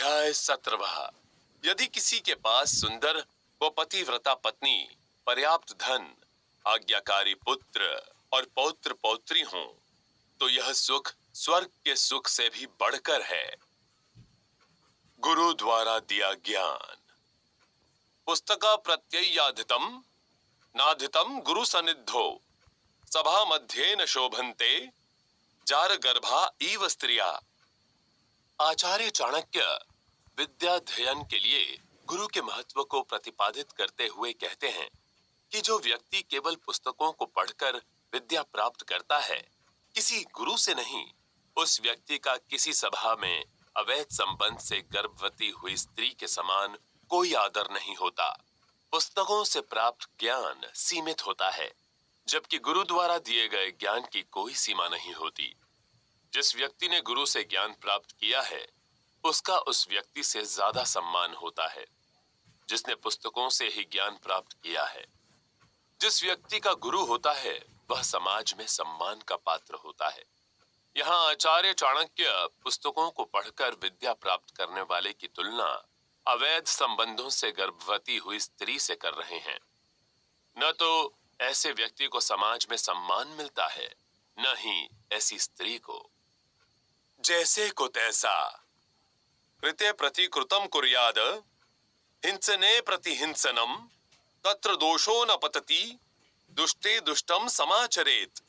अध्याय 17। यदि किसी के पास सुंदर व पतिव्रता पत्नी, पर्याप्त धन, आज्ञाकारी पुत्र और पौत्र पौत्री हों, तो यह सुख स्वर्ग के सुख से भी बढ़कर है। गुरु द्वारा दिया ज्ञान। पुस्तका प्रत्ययाधितम नाधितम गुरु सनिद्धो सभा मध्ये न शोभन्ते जार गर्भा इव स्त्रिया। आचार्य चाणक्य विद्याध्ययन के लिए गुरु के महत्व को प्रतिपादित करते हुए कहते हैं कि जो व्यक्ति केवल पुस्तकों को पढ़कर विद्या प्राप्त करता है, किसी गुरु से नहीं, उस व्यक्ति का किसी सभा में अवैध संबंध से गर्भवती हुई स्त्री के समान कोई आदर नहीं होता। पुस्तकों से प्राप्त ज्ञान सीमित होता है, जबकि गुरु द्वारा दिए गए ज्ञान की कोई सीमा नहीं होती। जिस व्यक्ति ने गुरु से ज्ञान प्राप्त किया है, उसका उस व्यक्ति से ज्यादा सम्मान होता है जिसने पुस्तकों से ही ज्ञान प्राप्त किया है। जिस व्यक्ति का गुरु होता है, वह समाज में सम्मान का पात्र होता है। यहाँ आचार्य चाणक्य पुस्तकों को पढ़कर विद्या प्राप्त करने वाले की तुलना अवैध संबंधों से गर्भवती हुई स्त्री से कर रहे हैं। न तो ऐसे व्यक्ति को समाज में सम्मान मिलता है, न ही ऐसी स्त्री को। जैसे को तैसा कृते प्रतिकृतम कुर्याद हिंसने प्रतिहिंसनम तत्र दोषो न पतति दुष्टे दुष्टम समाचरेत।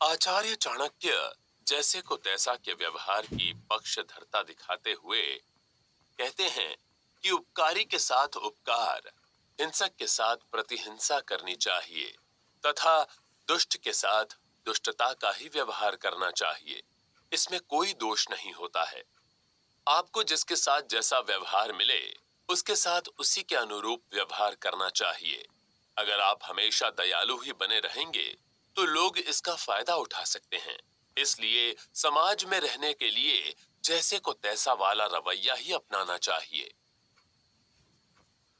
आचार्य चाणक्य जैसे को तैसा के व्यवहार की पक्षधरता दिखाते हुए कहते हैं कि उपकारी के साथ उपकार, हिंसक के साथ प्रतिहिंसा करनी चाहिए तथा दुष्ट के साथ दुष्टता का ही व्यवहार करना चाहिए। इसमें कोई दोष नहीं होता है। आपको जिसके साथ जैसा व्यवहार मिले, उसके साथ उसी के अनुरूप व्यवहार करना चाहिए। अगर आप हमेशा दयालु ही बने रहेंगे, तो लोग इसका फायदा उठा सकते हैं। इसलिए समाज में रहने के लिए जैसे को तैसा वाला रवैया ही अपनाना चाहिए।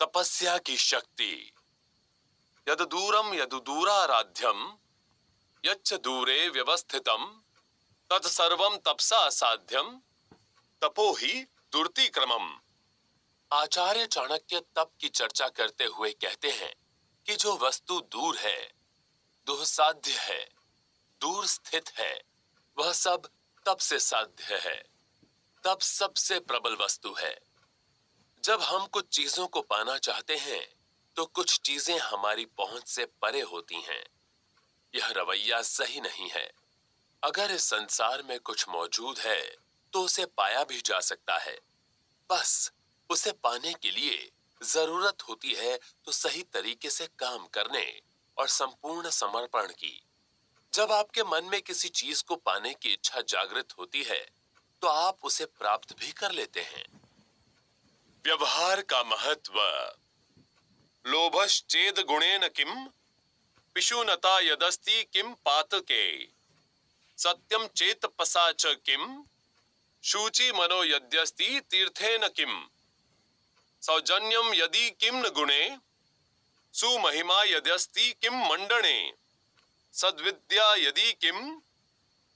तपस्या की शक्ति। यद दूरम यदु दूराराध्यम यच्च दूरे व्यवस्थितम तत्सर्वम तपसा असाध्यम तपो ही दुर्तिक्रमम। आचार्य चाणक्य तप की चर्चा करते हुए कहते हैं कि जो वस्तु दूर है, दुस्साध्य है, दूर स्थित है, वह सब तप से साध्य है। तप सबसे प्रबल वस्तु है। जब हम कुछ चीजों को पाना चाहते हैं, तो कुछ चीजें हमारी पहुंच से परे होती हैं। यह रवैया सही नहीं है। अगर इस संसार में कुछ मौजूद है, तो उसे पाया भी जा सकता है। बस उसे पाने के लिए जरूरत होती है तो सही तरीके से काम करने और संपूर्ण समर्पण की। जब आपके मन में किसी चीज को पाने की इच्छा जागृत होती है, तो आप उसे प्राप्त भी कर लेते हैं। व्यवहार का महत्व। लोभश्चेद गुणेन किम पिशुनता यदस्ति किम पातके सत्यम चेतपसा च किम शुचि मनो यद्यस्ति तीर्थेन किम सौजन्यम यदि किम न गुणे सुमहिमा यद्यस्ति किम मंडने सद्विद्या यदि किम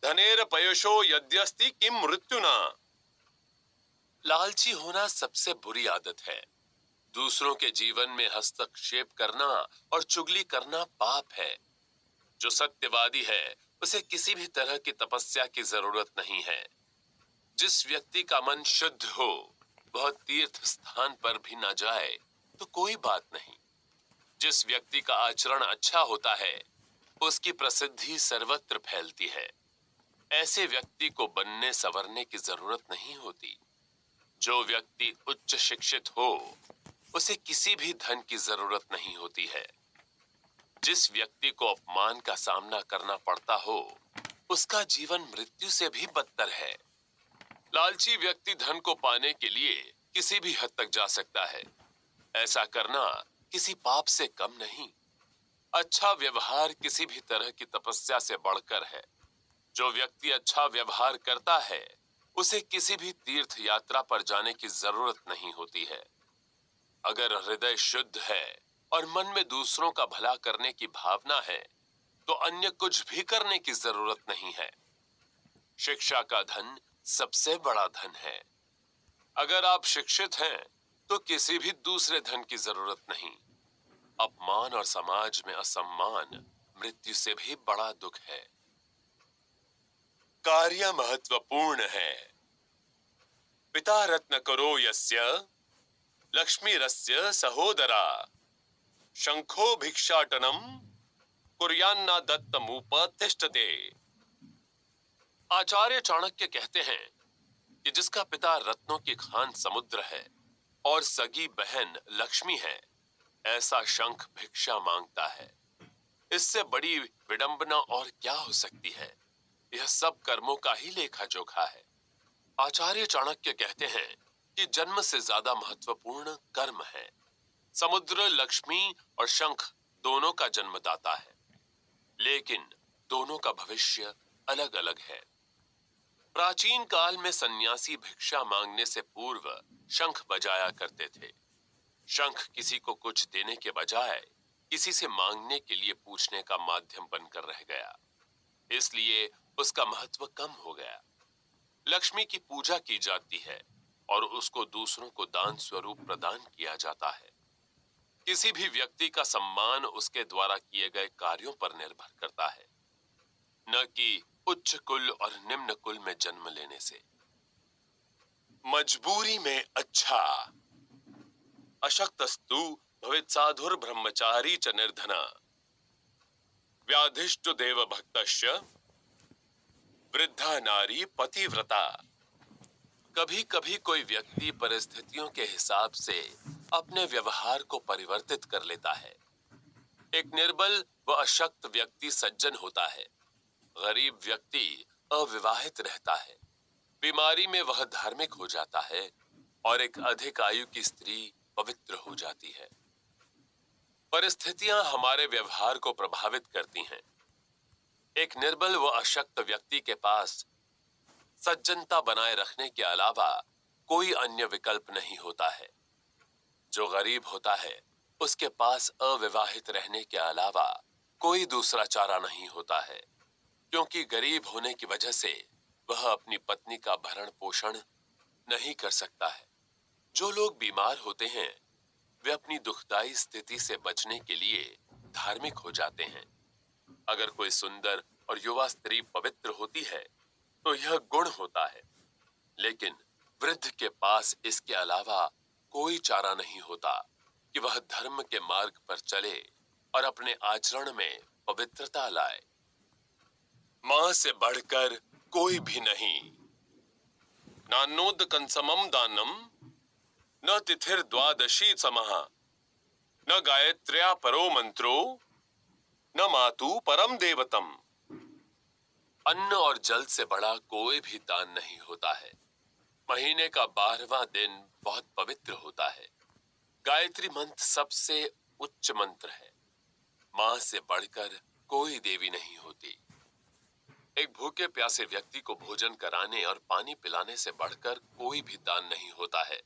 धनेर पयशो यद्यस्ति किम मृत्युना। लालची होना सबसे बुरी आदत है। दूसरों के जीवन में हस्तक्षेप करना और चुगली करना पाप है। जो सत्यवादी है, उसे किसी भी तरह की तपस्या की जरूरत नहीं है। जिस व्यक्ति का मन शुद्ध हो, वह तीर्थ स्थान पर भी न जाए तो कोई बात नहीं। जिस व्यक्ति का आचरण अच्छा होता है, उसकी प्रसिद्धि सर्वत्र फैलती है। ऐसे व्यक्ति को बनने संवरने की जरूरत नहीं होती। जो व्यक्ति उच्च शिक्षित हो, उसे किसी भी धन की जरूरत नहीं होती है। जिस व्यक्ति को अपमान का सामना करना पड़ता हो, उसका जीवन मृत्यु से भी बदतर है। लालची व्यक्ति धन को पाने के लिए किसी भी हद तक जा सकता है। ऐसा करना किसी पाप से कम नहीं। अच्छा व्यवहार किसी भी तरह की तपस्या से बढ़कर है। जो व्यक्ति अच्छा व्यवहार करता है, उसे किसी भी तीर्थ यात्रा पर जाने की जरूरत नहीं होती है। अगर हृदय शुद्ध है और मन में दूसरों का भला करने की भावना है, तो अन्य कुछ भी करने की जरूरत नहीं है। शिक्षा का धन सबसे बड़ा धन है। अगर आप शिक्षित हैं तो किसी भी दूसरे धन की जरूरत नहीं। अपमान और समाज में असम्मान मृत्यु से भी बड़ा दुख है। कार्य महत्वपूर्ण है। पिता रत्न करो यस्य लक्ष्मीरस्य सहोदरा शंखो भिक्षाटनम कुर्यान्ना दत्तमुपतिष्ठते। आचार्य चाणक्य कहते हैं कि जिसका पिता रत्नों की खान समुद्र है और सगी बहन लक्ष्मी है, ऐसा शंख भिक्षा मांगता है। इससे बड़ी विडंबना और क्या हो सकती है। यह सब कर्मों का ही लेखा जोखा है। आचार्य चाणक्य कहते हैं कि जन्म से ज्यादा महत्वपूर्ण कर्म है। समुद्र, लक्ष्मी और शंख दोनों का जन्मदाता है, लेकिन दोनों का भविष्य अलग अलग है। प्राचीन काल में सन्यासी भिक्षा मांगने से पूर्व शंख बजाया करते थे। शंख किसी को कुछ देने के बजाय किसी से मांगने के लिए पूछने का माध्यम बनकर रह गया, इसलिए उसका महत्व कम हो गया। लक्ष्मी की पूजा की जाती है और उसको दूसरों को दान स्वरूप प्रदान किया जाता है। किसी भी व्यक्ति का सम्मान उसके द्वारा किए गए कार्यों पर निर्भर करता है, न कि उच्च कुल और निम्न कुल में जन्म लेने से। मजबूरी में अच्छा। अशक्तस्तु भवेत् साधुर ब्रह्मचारी च निर्धना व्याधिष्टु देव भक्तश्च वृद्धा नारी पतिव्रता। कभी कभी कोई व्यक्ति परिस्थितियों के हिसाब से अपने व्यवहार को परिवर्तित कर लेता है। एक निर्बल व अशक्त व्यक्ति सज्जन होता है, गरीब व्यक्ति अविवाहित रहता है, बीमारी में वह धार्मिक हो जाता है और एक अधिक आयु की स्त्री पवित्र हो जाती है। परिस्थितियां हमारे व्यवहार को प्रभावित करती हैं। एक निर्बल व अशक्त व्यक्ति के पास सज्जनता बनाए रखने के अलावा कोई अन्य विकल्प नहीं होता है। जो गरीब होता है उसके पास अविवाहित रहने के अलावा कोई दूसरा चारा नहीं होता है, क्योंकि गरीब होने की वजह से वह अपनी पत्नी का भरण पोषण नहीं कर सकता है। जो लोग बीमार होते हैं वे अपनी दुखदाई स्थिति से बचने के लिए धार्मिक हो जाते हैं। अगर कोई सुंदर और युवा स्त्री पवित्र होती है तो यह गुण होता है, लेकिन वृद्ध के पास इसके अलावा कोई चारा नहीं होता कि वह धर्म के मार्ग पर चले और अपने आचरण में पवित्रता लाए। मां से बढ़कर कोई भी नहीं। नान्नोद कंसमम दानम न तिथिर द्वादशी समः न गायत्र्या परो मंत्रो न मातु परम देवतम। अन्न और जल से बड़ा कोई भी दान नहीं होता है। महीने का 12वां दिन बहुत पवित्र होता है। गायत्री मंत्र सबसे उच्च मंत्र है। मां से बढ़कर कोई देवी नहीं होती। एक भूखे प्यासे व्यक्ति को भोजन कराने और पानी पिलाने से बढ़कर कोई भी दान नहीं होता है।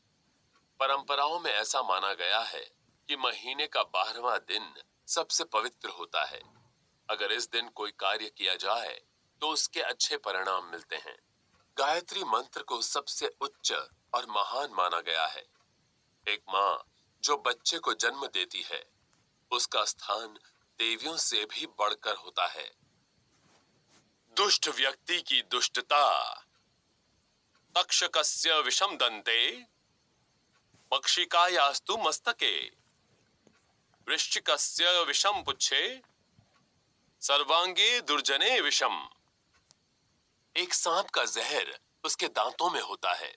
परंपराओं में ऐसा माना गया है कि महीने का 12वां दिन सबसे पवित्र होता है। अगर इस दिन कोई कार्य किया जाए तो उसके अच्छे परिणाम मिलते हैं। गायत्री मंत्र को सबसे उच्च और महान माना गया है। एक मां जो बच्चे को जन्म देती है उसका स्थान देवियों से भी बढ़कर होता है। दुष्ट व्यक्ति की दुष्टता। तक्षकस्य विषम दंते मक्षिकायास्तु मस्तके वृश्चिकस्य विषम पुच्छे सर्वांगे दुर्जने विषम। एक सांप का जहर उसके दांतों में होता है,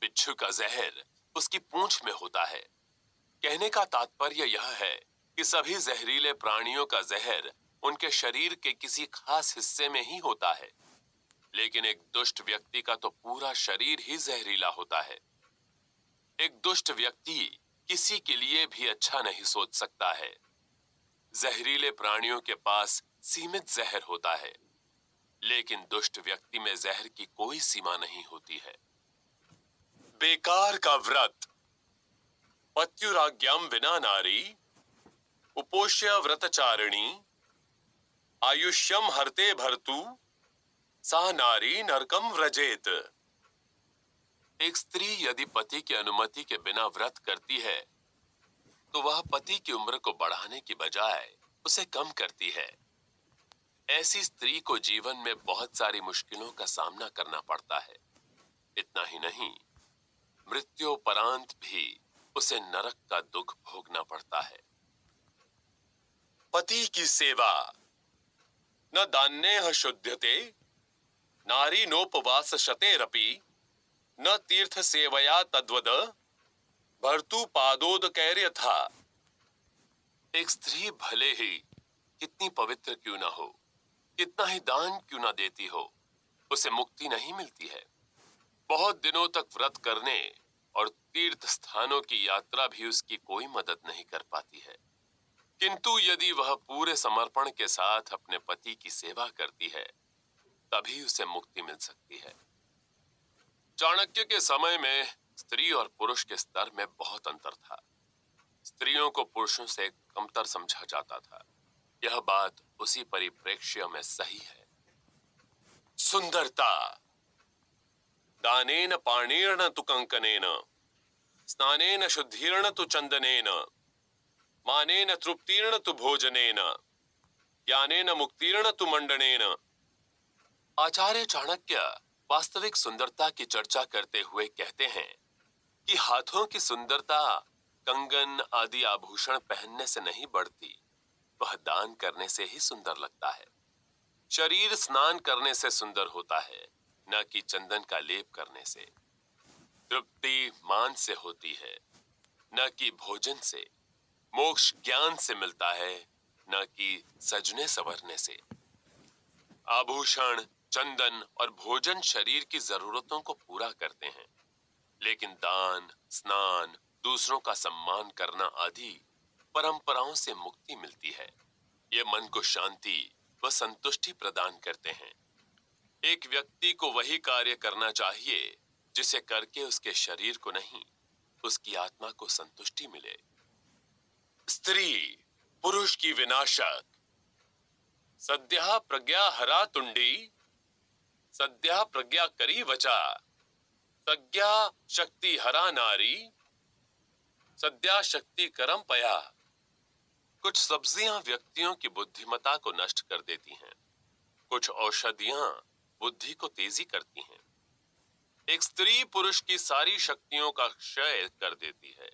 बिच्छू का जहर उसकी पूंछ में होता है। कहने का तात्पर्य यह है कि सभी जहरीले प्राणियों का जहर उनके शरीर के किसी खास हिस्से में ही होता है, लेकिन एक दुष्ट व्यक्ति का तो पूरा शरीर ही जहरीला होता है। एक दुष्ट व्यक्ति किसी के लिए भी अच्छा नहीं सोच सकता है। जहरीले प्राणियों के पास सीमित जहर होता है, लेकिन दुष्ट व्यक्ति में जहर की कोई सीमा नहीं होती है। बेकार का व्रत। पत्युराज्ञाम विना नारी उपोष्य व्रतचारिणी आयुष्यम हरते भर्तु सा नारी नरकम व्रजेत। एक स्त्री यदि पति की अनुमति के बिना व्रत करती है तो वह पति की उम्र को बढ़ाने की बजाय उसे कम करती है। ऐसी स्त्री को जीवन में बहुत सारी मुश्किलों का सामना करना पड़ता है। इतना ही नहीं, मृत्योपरांत भी उसे नरक का दुख भोगना पड़ता है। पति की सेवा न दान्यः शुध्यते नारी नोपवास शतेरपि न तीर्थ सेवया तद्वद भर्तु पादोदकैर्य था। एक स्त्री भले ही कितनी पवित्र क्यों ना हो, कितना ही दान क्यों ना देती हो, उसे मुक्ति नहीं मिलती है। बहुत दिनों तक व्रत करने और तीर्थ स्थानों की यात्रा भी उसकी कोई मदद नहीं कर पाती है। किंतु यदि वह पूरे समर्पण के साथ अपने पति की सेवा करती है तभी उसे मुक्ति मिल सकती है। चाणक्य के समय में स्त्री और पुरुष के स्तर में बहुत अंतर था। स्त्रियों को पुरुषों से कमतर समझा जाता था। यह बात उसी परिप्रेक्ष्य में सही है। सुंदरता दानेन पाणीर्न तु कंकनेन स्नानेन शुद्धीर्न तु चंदनेन मानेन तृप्तिर्न तु भोजनेन ज्ञानेन मुक्तिर्न तु मंडनेन। आचार्य चाणक्य वास्तविक सुंदरता की चर्चा करते हुए कहते हैं कि हाथों की सुंदरता कंगन आदि आभूषण पहनने से नहीं बढ़ती, वह दान करने से ही सुंदर लगता है। शरीर स्नान करने से सुंदर होता है, न कि चंदन का लेप करने से। तृप्ति मान से होती है, न कि भोजन से। मोक्ष ज्ञान से मिलता है, न कि सजने संवरने से। आभूषण, चंदन और भोजन शरीर की जरूरतों को पूरा करते हैं, लेकिन दान, स्नान, दूसरों का सम्मान करना आदि परंपराओं से मुक्ति मिलती है। ये मन को शांति व संतुष्टि प्रदान करते हैं। एक व्यक्ति को वही कार्य करना चाहिए जिसे करके उसके शरीर को नहीं, उसकी आत्मा को संतुष्टि मिले। स्त्री पुरुष की विनाशक सद्यः प्रज्ञा हरा तुंडी सद्यः प्रज्ञा करी वचा सज्ञा शक्ति हरा नारी सद्या शक्ति करम पया। कुछ सब्जियां व्यक्तियों की बुद्धिमत्ता को नष्ट कर देती हैं, कुछ औषधियां बुद्धि को तेजी करती हैं। एक स्त्री पुरुष की सारी शक्तियों का क्षय कर देती है,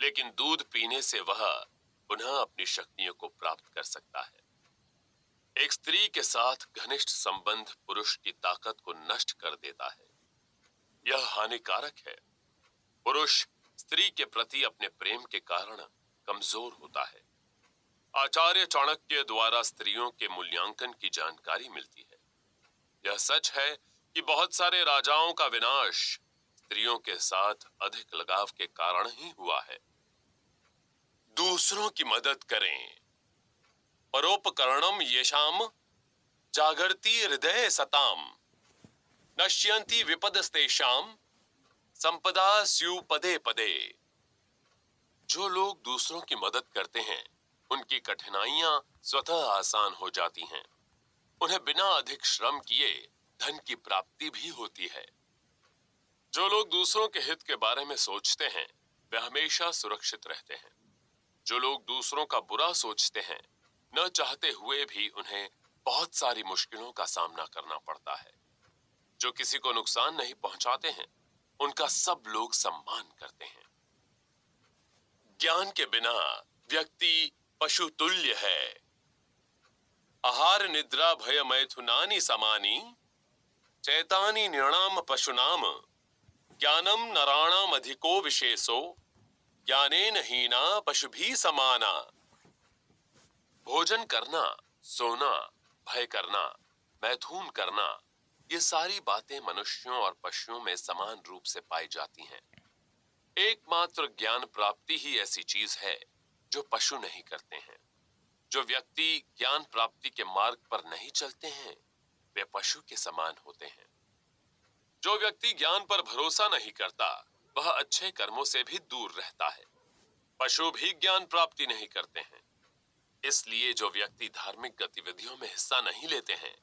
लेकिन दूध पीने से वह पुनः अपनी शक्तियों को प्राप्त कर सकता है। एक स्त्री के साथ घनिष्ठ संबंध पुरुष की ताकत को नष्ट कर देता है। यह हानिकारक है। पुरुष स्त्री के प्रति अपने प्रेम के कारण कमजोर होता है। आचार्य चाणक्य द्वारा स्त्रियों के मूल्यांकन की जानकारी मिलती है। यह सच है कि बहुत सारे राजाओं का विनाश स्त्रियों के साथ अधिक लगाव के कारण ही हुआ है। दूसरों की मदद करें। परोपकरणम येषाम जागर्ति हृदय सताम नश्यन्ति विपदस्तेषाम संपदा स्यु पदे पदे। जो लोग दूसरों की मदद करते हैं उनकी कठिनाइयां स्वतः आसान हो जाती हैं। उन्हें बिना अधिक श्रम किए धन की प्राप्ति भी होती है। जो लोग दूसरों के हित के बारे में सोचते हैं वे हमेशा सुरक्षित रहते हैं। जो लोग दूसरों का बुरा सोचते हैं न चाहते हुए भी उन्हें बहुत सारी मुश्किलों का सामना करना पड़ता है। जो किसी को नुकसान नहीं पहुंचाते हैं उनका सब लोग सम्मान करते हैं। ज्ञान के बिना व्यक्ति पशु तुल्य है। आहार निद्रा भय मैथुनानि समानी चैतानि नृणाम पशुनाम ज्ञानम नराणाम अधिको विशेषो ज्ञानेन हीना पशुभिः समाना। भोजन करना, सोना, भय करना, मैथुन करना, ये सारी बातें मनुष्यों और पशुओं में समान रूप से पाई जाती हैं। एकमात्र ज्ञान प्राप्ति ही ऐसी चीज है जो पशु नहीं करते हैं। जो व्यक्ति ज्ञान प्राप्ति के मार्ग पर नहीं चलते हैं वे पशु के समान होते हैं। जो व्यक्ति ज्ञान पर भरोसा नहीं करता वह अच्छे कर्मों से भी दूर रहता है। पशु भी ज्ञान प्राप्ति नहीं करते हैं। इसलिए जो व्यक्ति धार्मिक गतिविधियों में हिस्सा नहीं लेते हैं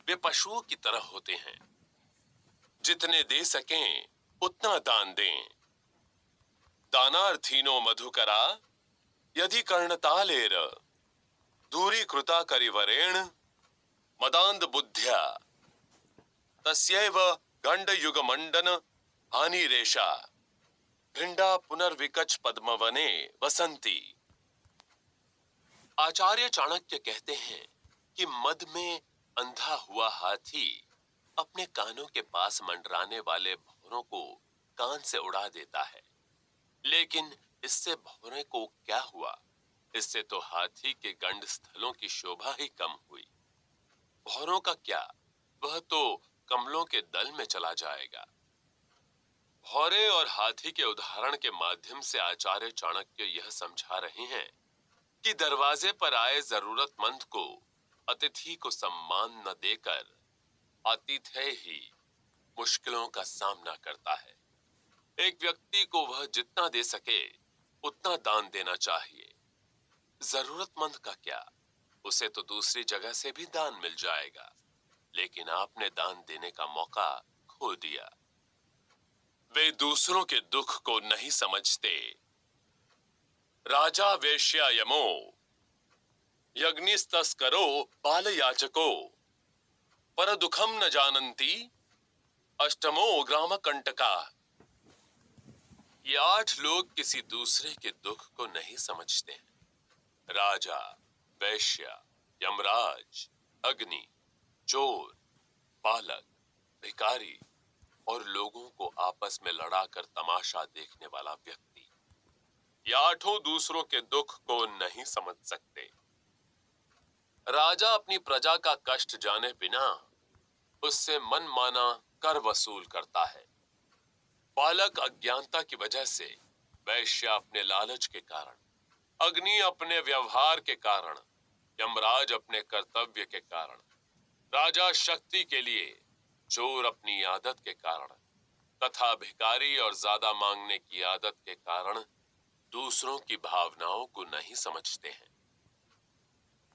वे पशुओं की तरह होते हैं। जितने दे सकें उतना दान दें। दानार्थीनो मधुकरा यदि कर्णतालेर दूरीकृता करिवरेण मदान्ध बुद्ध्या तस्यैव गंडयुगमंडन हानिरेषा भिंडा पुनर्विकच पद्मवने वसंती। आचार्य चाणक्य कहते हैं कि मद में अंधा हुआ हाथी अपने कानों के पास मंडराने वाले भंवरों को कान से उड़ा देता है, लेकिन इससे भंवरे को क्या हुआ? इससे तो हाथी के गंड स्थलों की शोभा ही कम हुई। भंवरों का क्या, वह तो कमलों के दल में चला जाएगा। भौरे और हाथी के उदाहरण के माध्यम से आचार्य चाणक्य यह समझा रहे हैं कि दरवाजे पर आए जरूरतमंद को अतिथि को सम्मान न देकर आतिथ्य ही मुश्किलों का सामना करता है। एक व्यक्ति को वह जितना दे सके उतना दान देना चाहिए। जरूरतमंद का क्या, उसे तो दूसरी जगह से भी दान मिल जाएगा, लेकिन आपने दान देने का मौका खो दिया। वे दूसरों के दुख को नहीं समझते। राजा वेश्या यमो यज्ञस्तस्करो बालयाचको पर दुखम न जानन्ति अष्टमो ग्राम कंटका। ये 8 लोग किसी दूसरे के दुख को नहीं समझते हैं। राजा, वैश्या, यमराज, अग्नि, चोर, बालक, भिखारी और लोगों को आपस में लड़ाकर तमाशा देखने वाला व्यक्ति, ये 8 दूसरों के दुख को नहीं समझ सकते। राजा अपनी प्रजा का कष्ट जाने बिना उससे मनमाना कर वसूल करता है। बालक अज्ञानता की वजह से, वैश्य अपने लालच के कारण, अग्नि अपने व्यवहार के कारण, यमराज अपने कर्तव्य के कारण, राजा शक्ति के लिए, चोर अपनी आदत के कारण तथा भिखारी और ज्यादा मांगने की आदत के कारण दूसरों की भावनाओं को नहीं समझते हैं।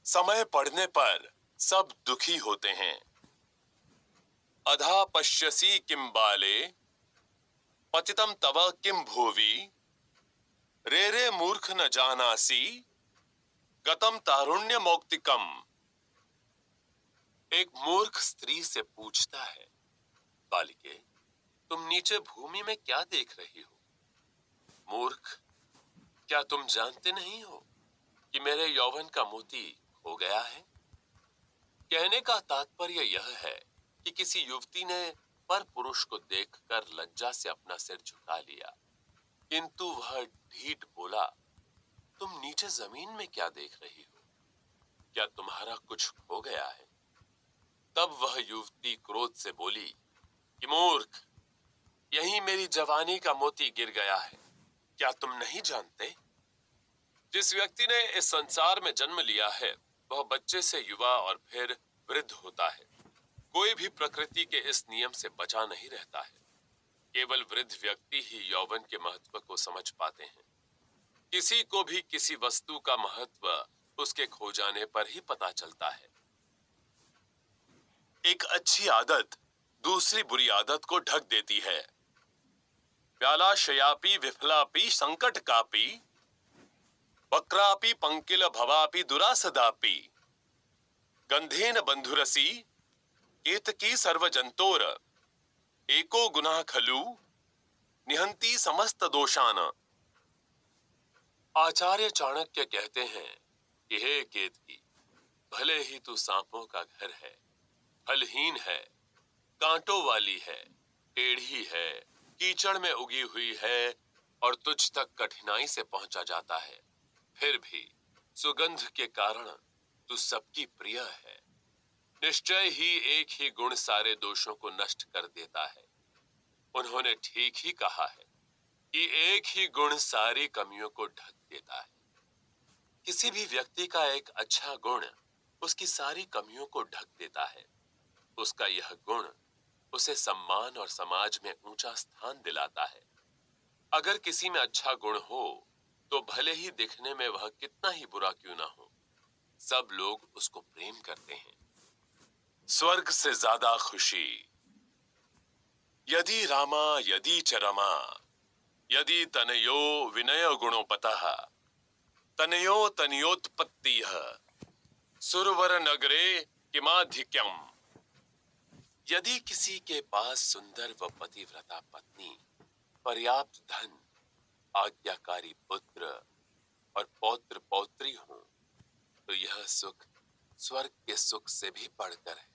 समय पड़ने पर सब दुखी होते हैं। अधा पश्यसि किम बाले पतितम तव किम भुवि रे रे मूर्ख न जानासि गतम तारुण्य मौक्तिकम। एक मूर्ख स्त्री से पूछता है, बालिके, तुम नीचे भूमि में क्या देख रही हो? मूर्ख, क्या तुम जानते नहीं हो कि मेरे यौवन का मोती खो गया है? कहने का तात्पर्य यह है कि किसी युवती ने पर पुरुष को देखकर लज्जा से अपना सिर झुका लिया, किंतु वह ढीठ बोला, तुम नीचे जमीन में क्या देख रही हो? क्या तुम्हारा कुछ खो गया है? तब वह युवती क्रोध से बोली कि मूर्ख, यही मेरी जवानी का मोती गिर गया है। क्या तुम नहीं जानते? जिस व्यक्ति ने इस संसार में जन्म लिया है वह बच्चे से युवा और फिर वृद्ध होता है। कोई भी प्रकृति के इस नियम से बचा नहीं रहता है। केवल वृद्ध व्यक्ति ही यौवन के महत्व को समझ पाते हैं। किसी को भी किसी वस्तु का महत्व उसके खो जाने पर ही पता चलता है। एक अच्छी आदत दूसरी बुरी आदत को ढक देती है। प्याला शयापी विफलापी संकट कापी वक्रापि पंकिल भवापि दुरासदापि गंधेन बंधुरसी एतकी सर्वजंतोर एको गुनाह खलु निहंती समस्त दोषान। आचार्य चाणक्य कहते हैं कि हे केतकी, भले ही तू सांपों का घर है, फलहीन है, कांटों वाली है, टेढ़ी है, कीचड़ में उगी हुई है और तुझ तक कठिनाई से पहुंचा जाता है, फिर भी सुगंध के कारण तू सबकी प्रिय है। निश्चय ही एक ही गुण सारे दोषों को नष्ट कर देता है। उन्होंने ठीक ही कहा है कि एक ही गुण सारी कमियों को ढक देता है। किसी भी व्यक्ति का एक अच्छा गुण उसकी सारी कमियों को ढक देता है। उसका यह गुण उसे सम्मान और समाज में ऊंचा स्थान दिलाता है। अगर किसी में अच्छा गुण हो तो भले ही दिखने में वह कितना ही बुरा क्यों ना हो, सब लोग उसको प्रेम करते हैं। स्वर्ग से ज्यादा खुशी यदि रामा यदि च रमा, यदि तनयो विनय गुणोपतः, तनयो तनयोत्पत्तिः, सुरवर नगरे किमाधिक्यम। यदि किसी के पास सुंदर व पतिव्रता पत्नी, पर्याप्त धन, आज्ञाकारी पुत्र और पौत्र पौत्री हो, तो यह सुख स्वर्ग के सुख से भी बढ़कर है।